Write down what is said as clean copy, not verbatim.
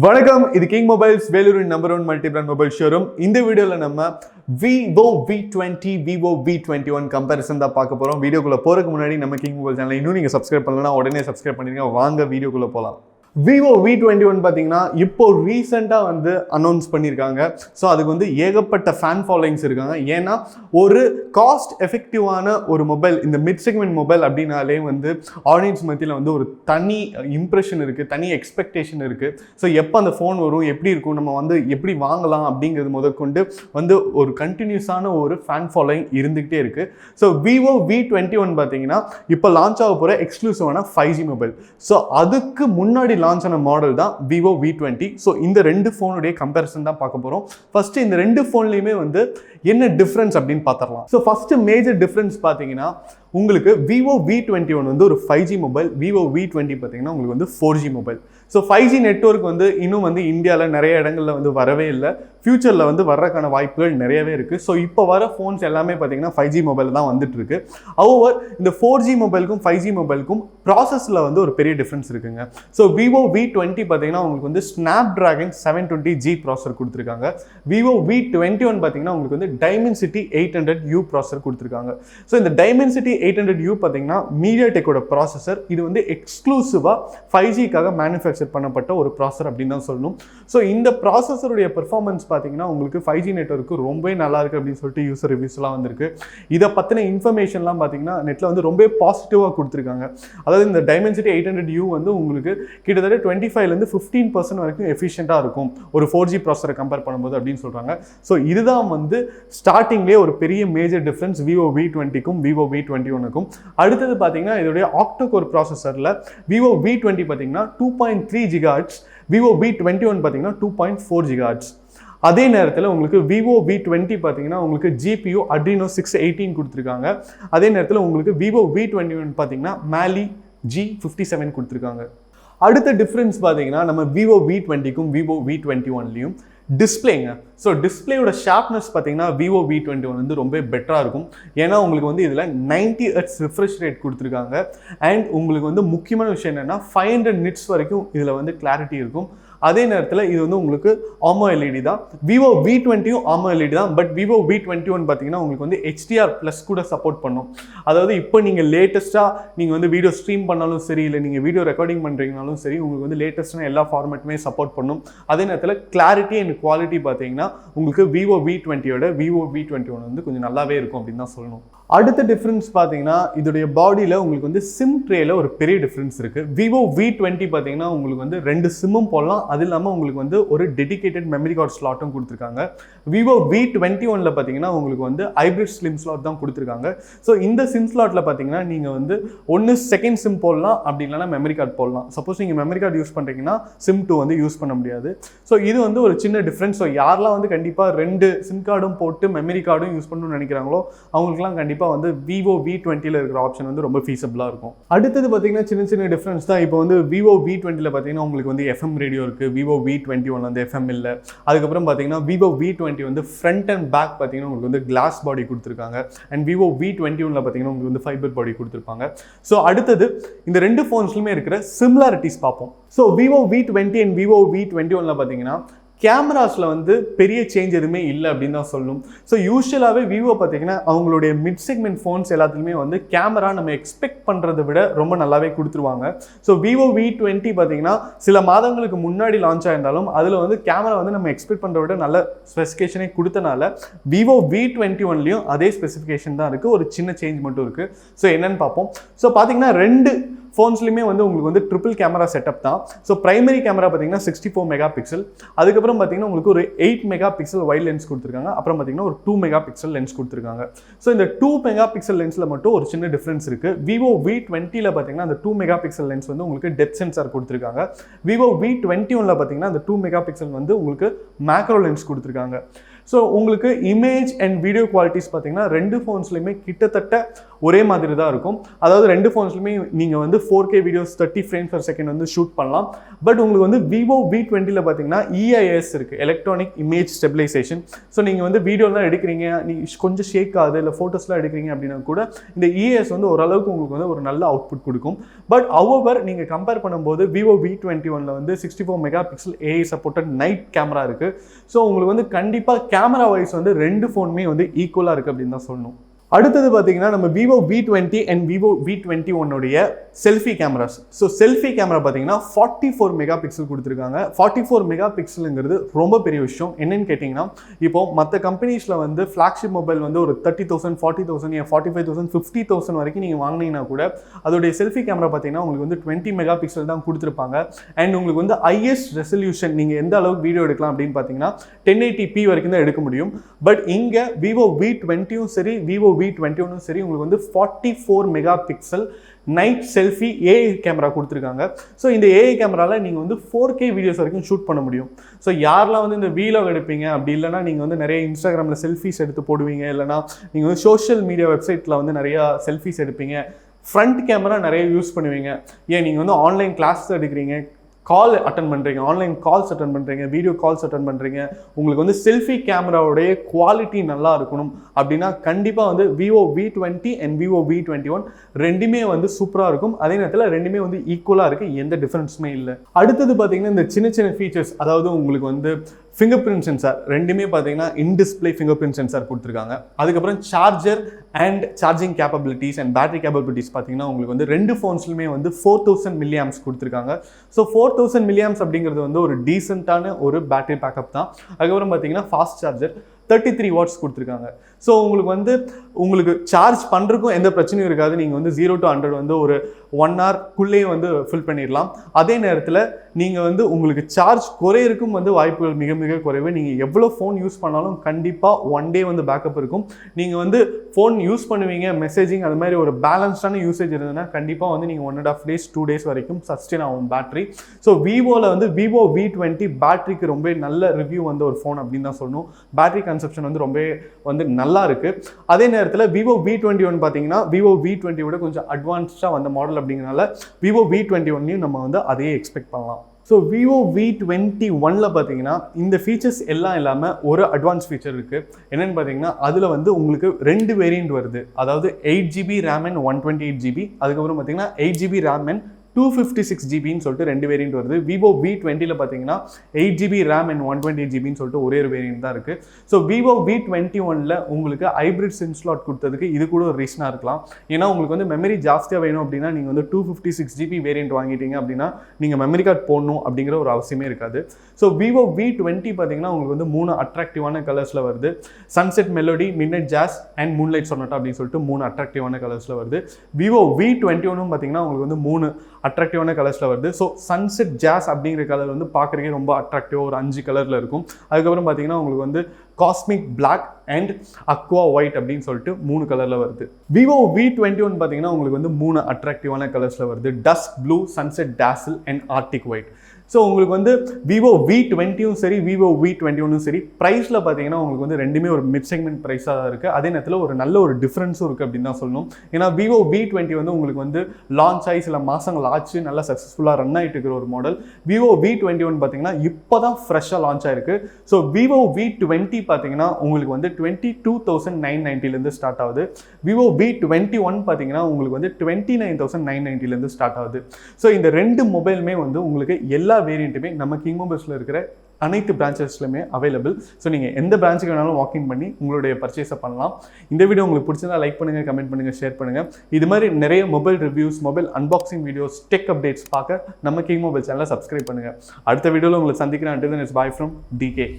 வணக்கம், இது king mobiles வேலூரின் number 1 multi brand mobile showroom. இந்த வீடியோவில் நம்ம Vivo V20, Vivo V21 comparison தான் பார்க்க போகிறோம். வீடியோக்குள்ளே போகிறதுக்கு முன்னாடி நம்ம கிங் மொபைல் சேனலை இன்னும் நீங்கள் சப்ஸ்கிரைப் பண்ணலன்னா உடனே சப்ஸ்கிரைப் பண்ணிடுங்க. வாங்க வீடியோக்குள்ளே போகலாம். Vivo V21 பார்த்தீங்கன்னா இப்போ ரீசெண்டாக வந்து அனௌன்ஸ் பண்ணியிருக்காங்க. ஸோ அதுக்கு வந்து ஏகப்பட்ட ஃபேன் ஃபாலோயிங்ஸ் இருக்காங்க. ஏன்னா ஒரு காஸ்ட் எஃபெக்டிவான ஒரு மொபைல், இந்த மிட் செக்மெண்ட் மொபைல் அப்படின்னாலே வந்து ஆடியன்ஸ் மத்தியில் வந்து ஒரு தனி இம்ப்ரெஷன் இருக்குது, தனி எக்ஸ்பெக்டேஷன் இருக்குது. ஸோ எப்போ அந்த ஃபோன் வரும், எப்படி இருக்கும், நம்ம வந்து எப்படி வாங்கலாம் அப்படிங்கிறது முதற்கொண்டு வந்து ஒரு கண்டினியூஸான ஒரு ஃபேன் ஃபாலோயிங் இருந்துகிட்டே இருக்குது. ஸோ Vivo V21 பார்த்தீங்கன்னா இப்போ லான்ச் ஆக போகிற எக்ஸ்க்ளூசிவான 5G மொபைல். ஸோ அதுக்கு முன்னாடி லான்ச் ஆன மாடல் தான் Vivo V20. ஸோ இந்த ரெண்டு ஃபோனுடைய கம்பேரிசன் தான் பார்க்க போகிறோம். ஃபர்ஸ்ட் இந்த ரெண்டு ஃபோன்லையுமே வந்து என்ன டிஃப்ரென்ஸ் அப்படின்னு பார்த்துடலாம். ஸோ ஃபர்ஸ்ட் மேஜர் டிஃப்ரென்ஸ் பார்த்தீங்கன்னா உங்களுக்கு Vivo V21 வந்து ஒரு 5G மொபைல், Vivo V20 பார்த்தீங்கன்னா உங்களுக்கு வந்து 4G mobile. So 5G network வந்து இன்னும் வந்து இந்தியாவில் நிறைய இடங்களில் வந்து வரவே இல்லை. ஃபியூச்சரில் வந்து வர்றதுக்கான வாய்ப்புகள் நிறையவே இருக்குது. ஸோ இப்போ வர ஃபோன்ஸ் எல்லாமே பார்த்தீங்கன்னா 5G மொபைல் தான் வந்துட்டு இருக்கு. ஹவவர் இந்த 4G மொபைலுக்கும் 5G மொபைலுக்கும் ப்ராசஸில் வந்து ஒரு பெரிய டிஃப்ரென்ஸ் இருக்குங்க. ஸோ Vivo V20 பார்த்தீங்கன்னா உங்களுக்கு வந்து Snapdragon 720G ப்ராசஸர் கொடுத்துருக்காங்க. Vivo V21 பார்த்தீங்கன்னா உங்களுக்கு வந்து Dimensity 800U ப்ராசஸர் கொடுத்துருக்காங்க. ஸோ இந்த Dimensity 800U பார்த்தீங்கன்னா மீடியாடெக்கோட ப்ராசஸர். இது வந்து எக்ஸ்க்ளூசிவாக 5Gக்காக மேனுஃபேக்சர் பண்ணப்பட்ட ஒரு ப்ராசஸர் அப்படின்னு தான் சொல்லணும். ஸோ இந்த ப்ராசஸருடைய பெர்ஃபார்மன்ஸ் பார்த்தீங்கன்னா உங்களுக்கு 5G நெட்வொர்க்கு ரொம்பவே நல்லா இருக்குது அப்படின்னு சொல்லிட்டு யூசர் ரிவ்யூஸ்லாம் வந்திருக்கு. இதை பற்றின இன்ஃபர்மேஷன்லாம் பார்த்தீங்கன்னா நெட்டில் வந்து ரொம்ப பாசிட்டிவாக கொடுத்துருக்காங்க. அதாவது இந்த Dimensity 800U வந்து உங்களுக்கு கிட்டத்தட்ட 25லேருந்து 15% வரைக்கும் எஃபிஷியண்ட்டாக இருக்கும் ஒரு 4G ப்ராசஸரை கம்பேர் பண்ணும்போது அப்படின்னு சொல்கிறாங்க. ஸோ இதுதான் வந்து ஸ்டார்டிங்லேயே ஒரு பெரிய மேஜர் டிஃப்ரென்ஸ் Vivo V20க்கும் Vivo V21க்கும். அடுத்தது பார்த்தீங்கன்னா இதோடைய ஆக்டோகோர் ப்ராசஸரில் Vivo V20 பார்த்தீங்கன்னா 2.3 GHz, Vivo V21 பார்த்தீங்கன்னா 2.4 GHz. அதே நேரத்தில் உங்களுக்கு Vivo V20 பார்த்தீங்கன்னா உங்களுக்கு GPU Adreno 618 கொடுத்துருக்காங்க. அதே நேரத்தில் உங்களுக்கு Vivo V21 பார்த்தீங்கன்னா Mali G57 கொடுத்துருக்காங்க. அடுத்த டிஃப்ரென்ஸ் பார்த்தீங்கன்னா நம்ம Vivo V20க்கும் Vivo V21லையும் டிஸ்பிளேங்க. ஸோ டிஸ்பிளேயோட ஷார்ப்னஸ் பார்த்தீங்கன்னா Vivo V21 வந்து ரொம்ப பெட்டராக இருக்கும். ஏன்னா உங்களுக்கு வந்து இதில் 90 Hz ரிஃப்ரெஷ் ரேட் கொடுத்துருக்காங்க. அண்ட் உங்களுக்கு வந்து முக்கியமான விஷயம் என்னென்னா 500 nits வரைக்கும் இதில் வந்து கிளாரிட்டி இருக்கும். அதே நேரத்தில் இது வந்து உங்களுக்கு AMOLED தான். Vivo V20யும் AMOLED தான். பட் Vivo V21 பார்த்தீங்கன்னா உங்களுக்கு வந்து HDR+ கூட சப்போர்ட் பண்ணும். அதாவது இப்போ நீங்கள் லேட்டஸ்ட்டாக நீங்கள் வந்து வீடியோ ஸ்ட்ரீம் பண்ணாலும் சரி, இல்லை நீங்கள் வீடியோ ரெக்கார்டிங் பண்ணுறீங்கனாலும் சரி, உங்களுக்கு வந்து லேட்டஸ்ட்டான எல்லா ஃபார்மேட்டுமே சப்போர்ட் பண்ணும். அதே நேரத்தில் கிளாரிட்டி அண்ட் குவாலிட்டி பார்த்தீங்கன்னா உங்களுக்கு Vivo V20யோட Vivo V21 வந்து கொஞ்சம் நல்லாவே இருக்கும் அப்படின்னு தான் சொல்லணும். அடுத்த டிஃப்ரென்ஸ் பார்த்தீங்கன்னா இதோடைய பாடியில் உங்களுக்கு வந்து சிம் ட்ரேல ஒரு பெரிய டிஃப்ரென்ஸ் இருக்குது. Vivo V20 பார்த்தீங்கன்னா உங்களுக்கு வந்து 2 சிம்மும் போடலாம். அது இல்லாமல் உங்களுக்கு வந்து ஒரு டெடிகேட்டட் மெமரி கார்டு ஸ்லாட்டும் கொடுத்துருக்காங்க. Vivo V21ல பார்த்தீங்கன்னா உங்களுக்கு வந்து ஹைப்ரிட் ஸ்லிம் ஸ்லாட் தான் கொடுத்துருக்காங்க. ஸோ இந்த சிம் ஸ்லாட்டில் பார்த்தீங்கன்னா நீங்கள் வந்து ஒன்று செகண்ட் சிம் போடலாம், அப்படி இல்லைனா மெமரி கார்டு போடலாம். சப்போஸ் நீங்கள் மெமரி கார்டு யூஸ் பண்ணுறீங்கன்னா சிம் 2 வந்து யூஸ் பண்ண முடியாது. ஸோ இது வந்து ஒரு சின்ன டிஃப்ரென்ஸ். ஸோ யாரெல்லாம் வந்து கண்டிப்பாக 2 சிம் கார்டும் போட்டு மெமரி கார்டும் யூஸ் பண்ணணும்னு நினைக்கிறாங்களோ அவங்களுக்குலாம் கண்டிப்பாக வந்து Vivo V20ல இருக்கிற ஆப்ஷன் வந்து ரொம்ப ஃபீஸபிளாக இருக்கும். அடுத்தது பார்த்தீங்கன்னா சின்ன சின்ன டிஃப்ரென்ஸ் தான். இப்போ வந்து Vivo V20ல பார்த்தீங்கன்னா உங்களுக்கு வந்து FM ரேடியோ இருக்குது. Vivo V21 வந்து FM இல்லை. அதுக்கப்புறம் பார்த்தீங்கன்னா Vivo V20 வந்து ஃப்ரண்ட் அண்ட் பேக் பார்த்தீங்கன்னா உங்களுக்கு வந்து கிளாஸ் பாடி கொடுத்துருக்காங்க. அண்ட் Vivo V21ல பார்த்தீங்கன்னா உங்களுக்கு வந்து ஃபைபர் பாடி கொடுத்துருப்பாங்க. ஸோ அடுத்தது இந்த ரெண்டு ஃபோன்ஸ்லுமே இருக்கிற சிமிலாரிட்டிஸ் பார்ப்போம். So Vivo V20 and Vivo V21ல பார்த்தீங்கன்னா கேமராஸில் வந்து பெரிய சேஞ்ச் எதுவுமே இல்லை அப்படின்னு தான் சொல்லணும். ஸோ யூஸ்வலாகவே Vivo பார்த்தீங்கன்னா அவங்களுடைய மிட் செக்மெண்ட் ஃபோன்ஸ் எல்லாத்துலேயுமே வந்து கேமரா நம்ம எக்ஸ்பெக்ட் பண்ணுறதை விட ரொம்ப நல்லாவே கொடுத்துருவாங்க. ஸோ Vivo V20 பார்த்தீங்கன்னா சில மாதங்களுக்கு முன்னாடி லான்ச் ஆயிருந்தாலும் அதில் வந்து கேமரா வந்து நம்ம எக்ஸ்பெக்ட் பண்ணுறத விட நல்ல ஸ்பெசிஃபிகேஷனே கொடுத்தனால Vivo V21லையும் அதே ஸ்பெசிஃபிகேஷன் தான் இருக்குது. ஒரு சின்ன சேஞ்ச் மட்டும் இருக்குது. ஸோ என்னென்னு பார்ப்போம். ஸோ பார்த்தீங்கன்னா ரெண்டு ஃபோன்ஸ்லையுமே வந்து உங்களுக்கு வந்து ட்ரிபிள் கேமரா செட்டப் தான். ஸோ பிரைமரி கேமரா பார்த்தீங்கன்னா 64 மெகா பிக்சல். அதுக்கப்புறம் பார்த்தீங்கன்னா உங்களுக்கு ஒரு 8 மெகா பிக்சல் வைட் லென்ஸ் கொடுத்துருக்காங்க. அப்புறம் பார்த்தீங்கன்னா ஒரு 2 மெகா பிக்சல் லென்ஸ் கொடுத்துருக்காங்க. ஸோ இந்த 2 மெகா பிக்சல் லென்ஸில் மட்டும் ஒரு சின்ன டிஃப்ரென்ஸ் இருக்குது. Vivo V20ல பார்த்தீங்கன்னா அந்த 2 மெகா பிக்சல் லென்ஸ் வந்து உங்களுக்கு டெப்த் சென்சார் கொடுத்துருக்காங்க. Vivo V21ல பார்த்தீங்கன்னா அந்த 2 மெகா பிக்சல் வந்து உங்களுக்கு மேக்ரோ லென்ஸ் கொடுத்துருக்காங்க. ஸோ உங்களுக்கு இமேஜ் அண்ட் வீடியோ குவாலிட்டிஸ் பார்த்தீங்கன்னா ரெண்டு ஃபோன்ஸ்லையுமே கிட்டத்தட்ட ஒரே மாதிரி தான் இருக்கும். அதாவது ரெண்டு ஃபோன்ஸ்லையுமே நீங்கள் வந்து 4K videos 30 frames per second வந்து ஷூட் பண்ணலாம். பட் உங்களுக்கு வந்து Vivo V20ல பார்த்தீங்கன்னா EIS இருக்குது, எலக்ட்ரானிக் இமேஜ் ஸ்டெபிலைசேஷன். ஸோ நீங்கள் வந்து வீடியோலாம் எடுக்கிறீங்க, நீங்கள் கொஞ்சம் ஷேக் ஆகுது, இல்லை ஃபோட்டோஸ்லாம் எடுக்கிறீங்க அப்படின்னா கூட இந்த EIS வந்து ஓரளவுக்கு உங்களுக்கு வந்து ஒரு நல்ல அவுட்புட் கொடுக்கும். பட் ஹவவர் நீங்கள் கம்பேர் பண்ணும்போது Vivo V21ல வந்து 64 MP AI supported night camera இருக்குது. ஸோ உங்களுக்கு வந்து கண்டிப்பாக கேமரா வைஸ் வந்து ரெண்டு ஃபோனுமே வந்து ஈக்குவலாக இருக்குது அப்படின்னு தான் சொல்லணும். அடுத்தது பார்த்தீங்கன்னா நம்ம Vivo V20 and Vivo V21 உடைய selfie cameras. So selfie camera பார்த்தீங்கன்னா 44 MP கொடுத்துருக்காங்க. 44 MP ரொம்ப பெரிய விஷயம். என்னன்னு கேட்டிங்கன்னா இப்போ மற்ற கம்பெனிஸில் வந்து ஃப்ளாக்ஷிப் மொபைல் வந்து ஒரு 30,000 40,000 45,000 50,000 வரைக்கும் நீங்கள் வாங்கினீங்கன்னா கூட அதோடைய செல்ஃபி கேமரா பார்த்தீங்கன்னா உங்களுக்கு வந்து 20 MP தான் கொடுத்துருப்பாங்க. அண்ட் உங்களுக்கு வந்து ஹையஸ்ட் ரெசல்யூஷன் நீங்கள் எந்த அளவுக்கு வீடியோ எடுக்கலாம் அப்படின்னு பார்த்தீங்கன்னா 1080p வரைக்கும் தான் எடுக்க முடியும். பட் இங்கே Vivo V20யும் சரி Vivo V21 சரி உங்களுக்கு வந்து 44 MP night selfie AI camera கொடுத்துருக்காங்க. ஸோ இந்த ஏஐ கேமராவில் நீங்கள் வந்து 4K வீடியோஸ் வரைக்கும் ஷூட் பண்ண முடியும். ஸோ யாரெல்லாம் வந்து இந்த வீலாக் எடுப்பீங்க, அப்படி இல்லைனா நீங்கள் வந்து நிறைய இன்ஸ்டாகிராமில் செல்ஃபிஸ் எடுத்து போடுவீங்க, இல்லைனா நீங்கள் வந்து சோஷியல் மீடியா வெப்சைட்டில் வந்து நிறையா செல்ஃபிஸ் எடுப்பீங்க, ஃப்ரண்ட் கேமரா நிறைய யூஸ் பண்ணுவீங்க, ஏன் நீங்கள் வந்து ஆன்லைன் கிளாஸ் எடுக்கிறீங்க, கால் அட்டன் பண்ணுறீங்க, ஆன்லைன் கால்ஸ் அட்டன் பண்ணுறீங்க, வீடியோ கால்ஸ் அட்டன் பண்ணுறீங்க, உங்களுக்கு வந்து செல்ஃபி கேமராவுடைய குவாலிட்டி நல்லா இருக்கணும் அப்படின்னா கண்டிப்பாக வந்து Vivo V20 and Vivo V21 ரெண்டுமே வந்து சூப்பராக இருக்கும். அதே நேரத்தில் ரெண்டுமே வந்து ஈக்குவலாக இருக்குது, எந்த டிஃப்ரென்ஸுமே இல்லை. அடுத்தது பார்த்தீங்கன்னா இந்த சின்ன சின்ன ஃபீச்சர்ஸ், அதாவது உங்களுக்கு வந்து ஃபிங்கர் பிரிண்ட் சென்சார் ரெண்டுமே பார்த்தீங்கன்னா இன்டிஸ்பிளே ஃபிங்கர் பிரிண்ட் சென்சார் கொடுத்துருக்காங்க. அதுக்கப்புறம் charger and charging capabilities and battery capabilities பார்த்தீங்கன்னா உங்களுக்கு வந்து ரெண்டு ஃபோன்ஸ்லுமே வந்து 4000 mAh கொடுத்துருக்காங்க. ஸோ 4000 mAh அப்படிங்கிறது வந்து ஒரு டீசெண்டான ஒரு பேட்டரி பேக்கப் தான். அதுக்கப்புறம் பார்த்தீங்கன்னா ஃபாஸ்ட் சார்ஜர் 33 watts கொடுத்துருக்காங்க. ஸோ உங்களுக்கு சார்ஜ் பண்ணுறதுக்கும் எந்த பிரச்சனையும் இருக்காது. நீங்கள் வந்து 0 to 100 வந்து ஒரு 1 hourக்குள்ளேயே வந்து ஃபில் பண்ணிடலாம். அதே நேரத்தில் நீங்கள் வந்து உங்களுக்கு சார்ஜ் குறையிறதுக்கும் வந்து வாய்ப்புகள் மிக மிக குறைவு. நீங்கள் எவ்வளோ ஃபோன் யூஸ் பண்ணாலும் கண்டிப்பாக 1 day வந்து பேக்கப் இருக்கும். நீங்கள் வந்து ஃபோன் யூஸ் பண்ணுவீங்க, மெசேஜிங் அது மாதிரி ஒரு பேலன்ஸ்டான யூசேஜ் இருந்ததுன்னா கண்டிப்பாக வந்து நீங்கள் 1.5 days 2 days வரைக்கும் சஸ்டெயின் ஆகும் பேட்டரி. ஸோ விவோவில் வந்து Vivo V20 பேட்டரிக்கு ரொம்ப நல்ல ரிவ்யூ வந்து ஒரு ஃபோன் அப்படின்னு தான் சொல்லணும். பேட்டரி கன்சப்ஷன் வந்து ரொம்ப வந்து நல்லா இருக்கு. அதே நேரத்தில் Vivo V21 பார்த்தீங்கன்னா Vivo V20 விட கொஞ்சம் அட்வான்ஸ்டாக வந்த மாடல் அப்படிங்கிறனால Vivo V21 நம்ம வந்து அதையே எக்ஸ்பெக்ட் பண்ணலாம். ஸோ Vivo V21ல பார்த்தீங்கன்னா இந்த ஃபீச்சர்ஸ் எல்லாம் இல்லாமல் ஒரு அட்வான்ஸ் ஃபீச்சர் இருக்குது. என்னென்னு பார்த்தீங்கன்னா அதில் வந்து உங்களுக்கு 2 வேரியண்ட் வருது. அதாவது 8GB RAM and 128GB, அதுக்கப்புறம் பார்த்தீங்கன்னா 8GB RAM and 256GB சொல்லிட்டு 2 வேரியண்ட் வருது. Vivo V20ல பார்த்தீங்கன்னா 8GB RAM and 128GB சொல்லிட்டு ஒரே ஒரு வேரியண்ட் தான் இருக்குது. ஸோ Vivo V21ல உங்களுக்கு ஹைப்ரிட் சிம் ஸ்லாட் கொடுத்ததுக்கு இது கூட ஒரு ரீசனாக இருக்கலாம். ஏன்னா உங்களுக்கு வந்து மெமரி ஜாஸ்தியாக வேணும் அப்படின்னா நீங்கள் வந்து 256GB வேரியண்ட் வாங்கிட்டீங்க அப்படின்னா நீங்கள் மெமரி கார்டு போடணும் அப்படிங்கிற ஒரு அவசியமே இருக்காது. ஸோ Vivo V20 பார்த்தீங்கன்னா உங்களுக்கு வந்து 3 அட்ராக்டிவான கலர்ஸில் வருது. Sunset melody, midnight jazz and moonlight sonata அப்படின்னு சொல்லிட்டு 3 அட்ராக்டிவான கலர்ஸில் வருது. Vivo V21 பார்த்தீங்கன்னா உங்களுக்கு வந்து 3 அட்ராக்டிவான கலர்ஸில் வருது. ஸோ சன்செட் ஜாஸ் அப்படிங்கிற கலர் வந்து பார்க்குறதுக்கே ரொம்ப அட்ராக்டிவாக ஒரு 5 கலரில் இருக்கும். அதுக்கப்புறம் பார்த்தீங்கன்னா உங்களுக்கு வந்து cosmic black and aqua white அப்படின்னு சொல்லிட்டு 3 கலரில் வருது. Vivo V21 பார்த்தீங்கன்னா உங்களுக்கு வந்து 3 அட்ராக்டிவான கலர்ஸில் வருது. Dusk blue, sunset dazzle and arctic white. So உங்களுக்கு வந்து Vivo V20யும் சரி Vivo V21ம் சரி ப்ரைஸில் பார்த்தீங்கன்னா உங்களுக்கு வந்து ரெண்டுமே ஒரு மிட் செக்மெண்ட் ப்ரைஸாக தான் இருக்குது. அதே நேரத்தில் ஒரு நல்ல ஒரு டிஃப்ரென்ஸும் இருக்குது அப்படின்னு தான் சொல்லணும். ஏன்னா Vivo V20 வந்து உங்களுக்கு வந்து லான்ச் ஆகி சில மாதங்கள் ஆச்சு, நல்லா சக்ஸஸ்ஃபுல்லாக ரன் ஆகிட்டு இருக்கிற ஒரு மாடல். Vivo V21 பார்த்தீங்கன்னா இப்போ தான் ஃப்ரெஷ்ஷாக லான்ச் ஆயிருக்கு. ஸோ Vivo V20 பார்த்தீங்கன்னா உங்களுக்கு வந்து 22,990 ஸ்டார்ட் ஆகுது. Vivo V21 பார்த்தீங்கன்னா உங்களுக்கு வந்து 29,990 ஸ்டார்ட் ஆகுது. ஸோ இந்த ரெண்டு மொபைலுமே வந்து உங்களுக்கு எல்லா வேரியண்ட்டுமே நம்ம கிங் மொபைல்ஸில் இருக்கிற அனைத்து பிரான்ச்சஸ்லையுமே அவைலபிள். ஸோ நீங்கள் எந்த பிரான்ச்சுக்கு வேணாலும் வாக்கிங் பண்ணி உங்களுடைய பர்ச்சேஸை பண்ணலாம். இந்த வீடியோ உங்களுக்கு பிடிச்சிருந்தா லைக் பண்ணுங்கள், கமெண்ட் பண்ணுங்கள், ஷேர் பண்ணுங்கள். இது மாதிரி நிறைய mobile reviews, mobile unboxing videos, tech updates பார்க்க நம்ம கிங் மொபைல் சேனலை சப்ஸ்கிரைப் பண்ணுங்கள். அடுத்த வீடியோவில் உங்களை சந்திக்கிறேன். Until then, it's bye from DK.